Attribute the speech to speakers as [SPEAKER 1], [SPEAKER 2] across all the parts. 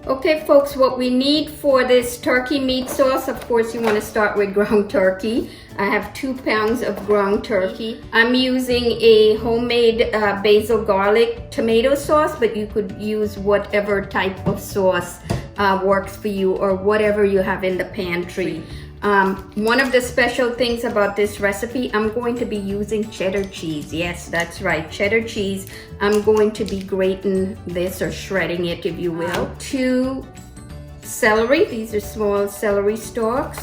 [SPEAKER 1] Okay folks, what we need for this turkey meat sauce, of course you want to start with ground turkey. I have 2 pounds of ground turkey. I'm using a homemade basil garlic tomato sauce, but you could use whatever type of sauce works for you, or whatever you have in the pantry. One of the special things about this recipe, I'm going to be using cheddar cheese. Yes, that's right, cheddar cheese. I'm going to be grating this, or shredding it if you will. 2 celery, these are small celery stalks.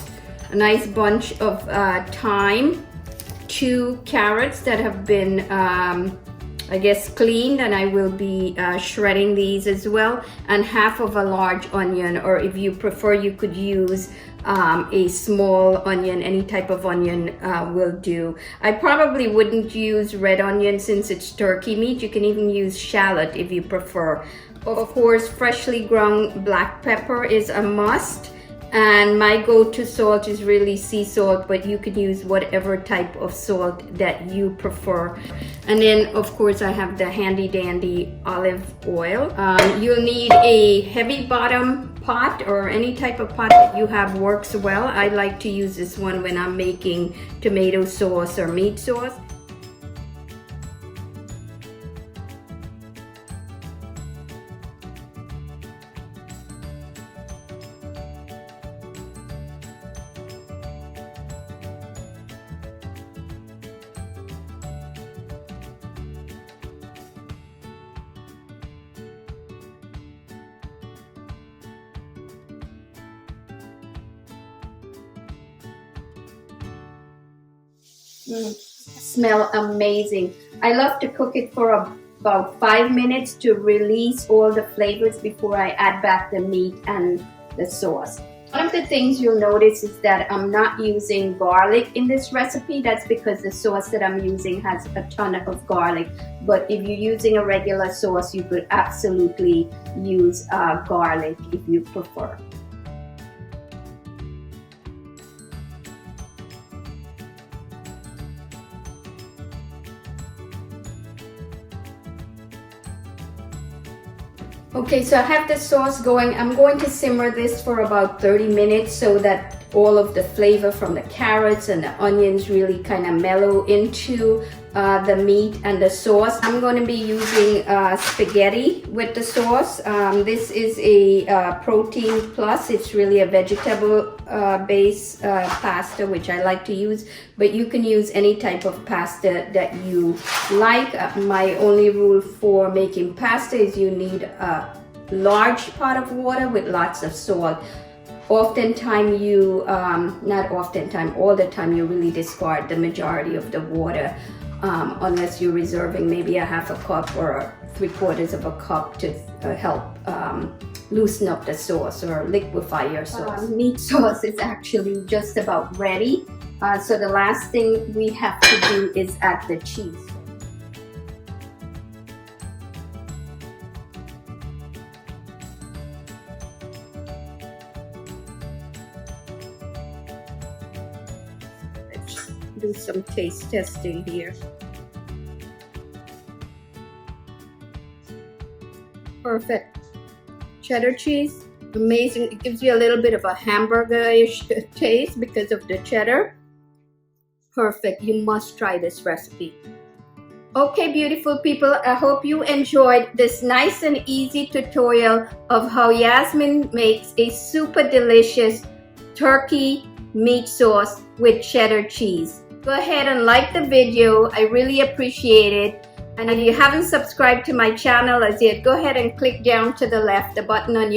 [SPEAKER 1] A nice bunch of thyme. 2 carrots that have been I guess cleaned, and I will be shredding these as well. And half of a large onion, or if you prefer you could use a small onion. Any type of onion will do. I probably wouldn't use red onion since it's turkey meat. You can even use shallot if you prefer. Of course, freshly ground black pepper is a must. And my go-to salt is really sea salt, but you could use whatever type of salt that you prefer. And then, of course, I have the handy dandy olive oil. You'll need a heavy bottom pot, or any type of pot that you have works well. I like to use this one when I'm making tomato sauce or meat sauce. Smell amazing. I love to cook it for about 5 minutes to release all the flavors before I add back the meat and the sauce. One of the things you'll notice is that I'm not using garlic in this recipe. That's because the sauce that I'm using has a ton of garlic. But if you're using a regular sauce, you could absolutely use garlic if you prefer. Okay, so I have the sauce going. I'm going to simmer this for about 30 minutes so that all of the flavor from the carrots and the onions really kind of mellow into the meat and the sauce. I'm going to be using spaghetti with the sauce. This is a protein plus. It's really a vegetable based pasta, which I like to use, but you can use any type of pasta that you like. My only rule for making pasta is you need a large pot of water with lots of salt. Oftentimes you, not oftentimes, all the time you really discard the majority of the water, unless you're reserving maybe a half a cup or 3/4 of a cup to help loosen up the sauce or liquefy your sauce. Meat sauce is actually just about ready. So the last thing we have to do is add the cheese. Do some taste testing here. Perfect. Cheddar cheese, amazing. It gives you a little bit of a hamburger-ish taste because of the cheddar. Perfect. You must try this recipe. Okay, beautiful people, I hope you enjoyed this nice and easy tutorial of how Yasmin makes a super delicious turkey meat sauce with cheddar cheese. Go ahead and like the video. I really appreciate it. And if you haven't subscribed to my channel as yet, go ahead and click down to the left, the button on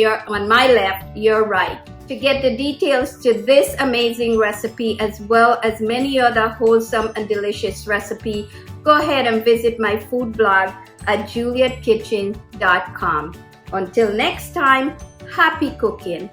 [SPEAKER 1] my left, your right, to get the details to this amazing recipe as well as many other wholesome and delicious recipes. Go ahead and visit my food blog at julietkitchen.com. Until next time, happy cooking.